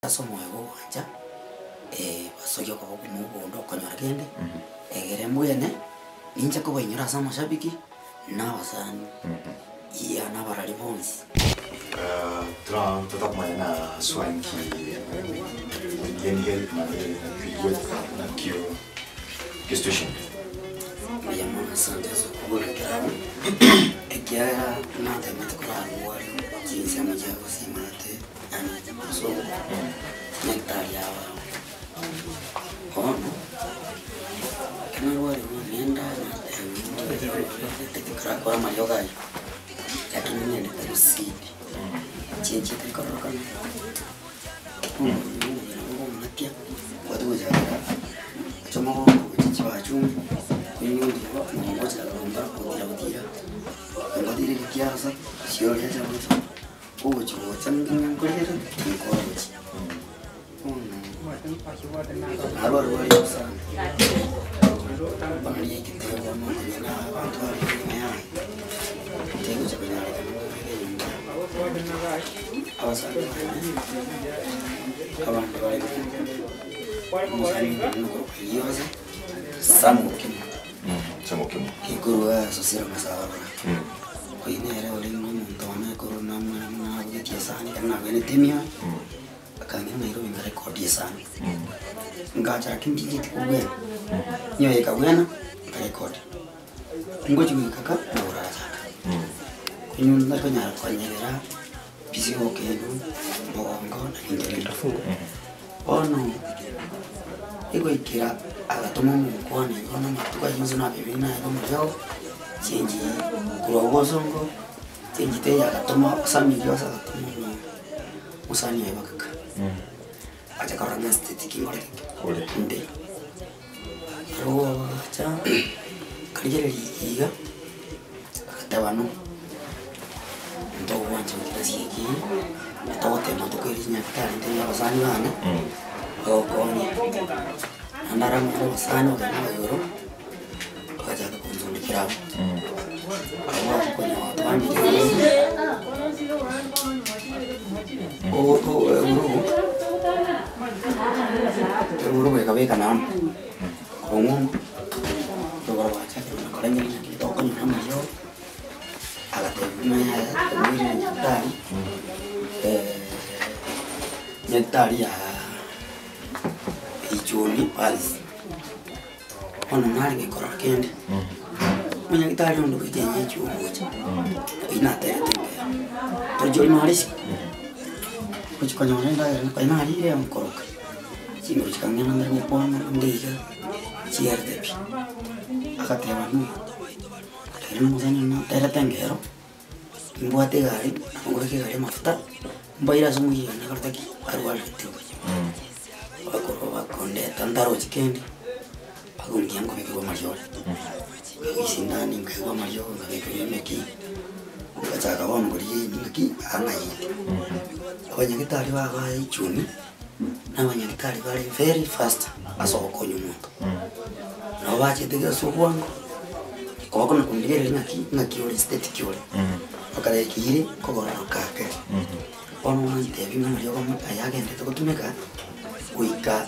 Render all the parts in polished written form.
Somo ego wanja basoyo ko kumugondo konyaragende egere mwene ninja ko banyura sama mashabiki n'abasani iya n'abarari bonse tutakumanya na Swanky yengeri na kyo question ya mwana sante zo kubura kirabu ekiara nante matukura wari jinsi amaje kusimate so nektar yawa kana wari nenda tekra kwa mayoga lakini nende kusidi chenje tekra natia watu wajaka chama chichiwa chumi kunyundi mmoja anaomba kutia ngodire kiasi sio ya jamaa uji wachangia kuleta tikoje arwari sana bali kitendo mwana watu walimea tengo cha kunyara awasa abantu wale yoza samukimu ikuru sosira masawara kuinera ole n'umuntu wamekuru namwe getiesani kana bene temia akangi nairo inga record yesani ngacha kimbiji tikubwe nyo ekabwena record ngochi mikaka na uraza kunyunda kanyara kwanyera bisi okenu bongo na indele ono ego ikira agatuma mu kwana ngona matuka yuzo na bibina y'umujao chenji kurobozongo chenji te agatuma samilyo agatuma musani yabakaka acha karanga aesthetic ngore ole nde ro acha karijere yiga atabano ndo wanje kirasiki tote matuka irinya kitari nde yabasani bana okonye andara mu sano kana yoro kaja kunzundikira abo kwenye watu wangi uru wekaweka namu kongu togora wacha kuna kalenge kitoko nyama mayo agatemanya mwiri nyatari ya ichoni pals ona nari ngikora kende menya kitari ndo kitenye chubucha ina terete to joli marisi kuchikonya nenda kwa ina ile mkoroka singo chikangena ndani ya pona ndiga chierde pi akatema nu tero muzanya na terete ngero imbuate gari ngoreke gari mafuta mbaira sumuyi na kartaki arwal tiko bakoro bakonde tandaro chikendi bagungia ngo bikwa mariyo isindani ngwa mariyo ngabikwa meki bachaka bongori ngiki anayi abanyagitari babaye ichuni n'abanyagitari bari very fast asoko nyumuntu no bachitega sokwango koko na kundigere ngaki uri state kiore akare kiri kogora kake ono nte bimwe mariyo bamwe ayagende tukutumeka wika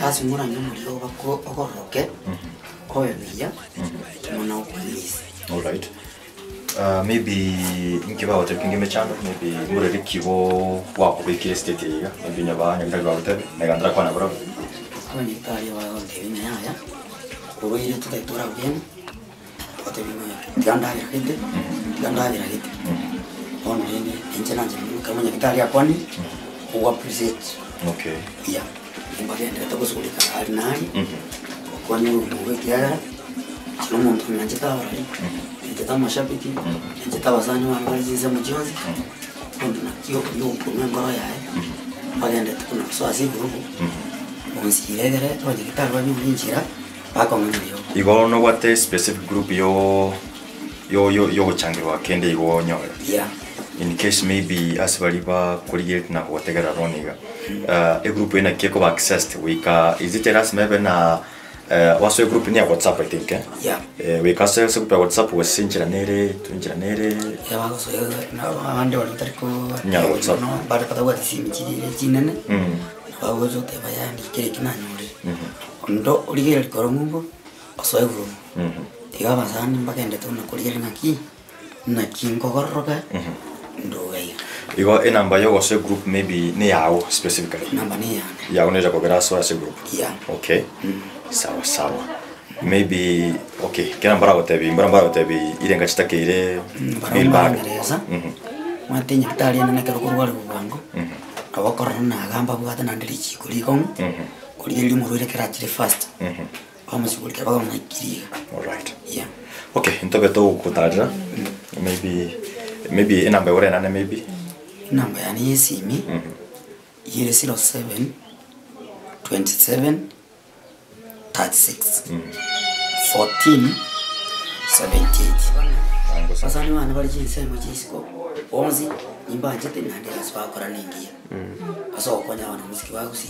asimura nyamuriyo bako okoroke koyebiya mona ukwisi. all right maybe inkiba hotel kingime chando maybe murere kibo wako bekire state yiga maybe nyabanya ndagwa hotel negandra kwa nabro abanye tari wa hotel nyaya kuruire tutaitora bien hotel nyaya ganda giragite ono yene enchana kama nyakitari akwani uwa present okay yeah imbagende tokusulika alinari kwani uwekiara chinomuntu nanjitawari njita mashabiki njita basani wangalizize mujozi kuna kiyo kuna ngoro yae bagende tukuna swasi grupu onsiregere twajikitaro nyinjira bakomenya igo no what specific group yo changirwa kende igo nyora yeah in case maybe asbaliba kurigate na hotegera roniga a group ina keko access wika is it eras maybe na waso a group ni WhatsApp I think yeah wika so group WhatsApp was sinjira nere tunjira nere ya bago so na ande wali tariko nya WhatsApp no bara kada wati simchiri chinene bawo zote bayandi kile kinanyore ndo uligera likoro mumbo asoevu tiga basani mbagende tuna kuligera ngaki na kinkogoroka ndo gaya igo enamba yo wase group maybe ni yao specifically namba ni yana yao neza kogera so wase group yeah okay sawa maybe okay kena mbara gotebi irenga chitakire milbag mwatinya kitali na nekero kurwali kubango abakorana agamba bwata nandiri chikuliko kuligera murwire kiratire fast amusikulikira bagona kiriga all right yeah okay ntobe to kutarira maybe enamba ore nane maybe namba yani yesimi yire 07 27 36 14 78 pasani wana bali chinsema chisiko onzi imba jete nande aswakora ningia aso konya wana musiki wagusi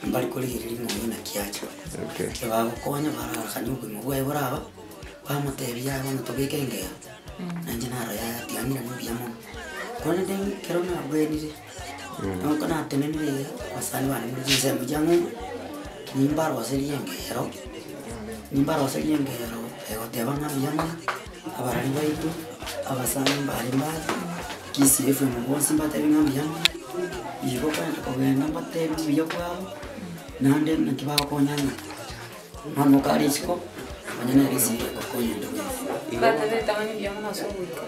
mbali kuligirira mu na kiacho okay kebabo konya bara kanyuko mu bwe buraba bamutebya bana tobikenge nanje naro ya tiamira mu byamo kone den kerona bwenire nko na tenenire pasani wana muri chinsema jangu nimbaro waseliengero ego tebanga byamo abarani baitu abasanga mbali kisi efe mu bonsi mbatebinga byamo yigo kwenda kugenda mbatebi byo kwabo nande nakibao konyanya mano karisiko manyana risiye kokonyenda Bata tamani byamo nasobuka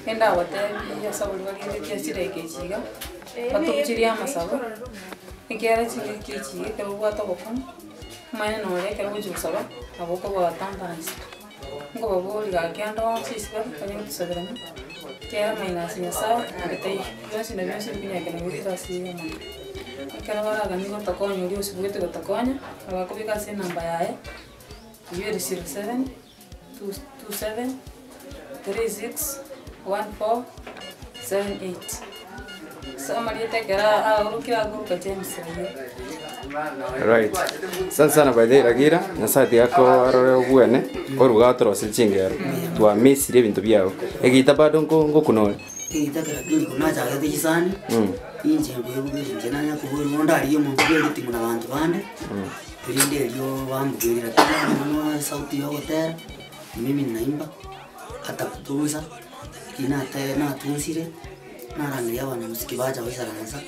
enda watebi yasabuli bagende kyasireke kiga batukiria amasabo ikera kiga kero bwatoboko mane nore kero bujusaba aboko batambanisi ngo baboli ga kyando sisba kanyuti tusagrana kera mainasi yasa ngatei yosi na yosi binya kana ngutira siya kera bara ga nigo takonyo rio sibwete go takonya abakubika se namba yae 07 27 36 14 78 Samariete kera urukira guruka James right sana by the ragira nasati yako arore bwene oruga trose chingero twa misire bintu byao egita bado ngo kunole egita kera kiri kuna jaga tisani inje bwe nanya kuburi onda ariyo mu bwe timu na bantu bande turinde ryo bambugirira kana sauti yo hotel mimi naimba hata kutuza ina tena tunsire na rangi ya wana muziki bacha wisara nasa